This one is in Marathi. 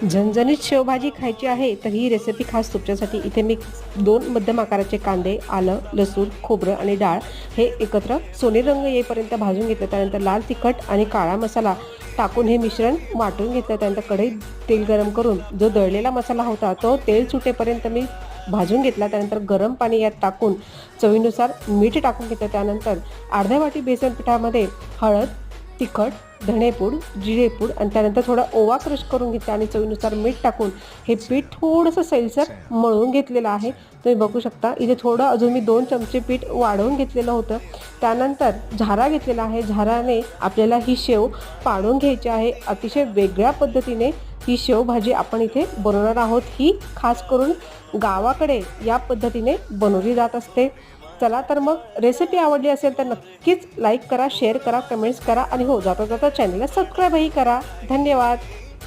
झणझणीत शेवभाजी खायची आहे तर ही रेसिपी खास तुमच्यासाठी. इथे मी 2 मध्यम आकाराचे कांदे, आलं, लसूण, खोबरं आणि डाळ हे एकत्र सोनेरी रंग येईपर्यंत भाजून घेतलं. त्यानंतर लाल तिखट आणि काळा मसाला टाकून हे मिश्रण वाटून घेतलं. त्यानंतर कढईत तेल गरम करून जो दळलेला मसाला होता तो तेल सुटेपर्यंत मी भाजून घेतला. त्यानंतर गरम पाणी यात टाकून चवीनुसार मीठ टाकून घेतलं. त्यानंतर अर्ध्या वाटी बेसन पिठामध्ये हळद, तिखट, धणेपूड, जिरेपूड आणि त्यानंतर थोडा ओवा क्रश करून घेतला आणि चवीनुसार मीठ टाकून हे पीठ थोडंसं सैलसर मळून घेतलेलं आहे. तुम्ही बघू शकता इथे थोडं अजून मी 2 चमचे पीठ वाढवून घेतलेलं होतं. त्यानंतर झारा घेतलेला आहे. झाराने आपल्याला ही शेव पाडून घ्यायची आहे. अतिशय वेगळ्या पद्धतीने ही शेवभाजी आपण इथे बनवणार आहोत. ही खास करून गावाकडे या पद्धतीने बनवली जात असते. चला तर मग रेसिपी आवडली असेल तर नक्कीच लाईक करा, शेअर करा, कमेंट्स करा आणि हो जाता जाता चॅनलला सबस्क्राईबही करा. धन्यवाद.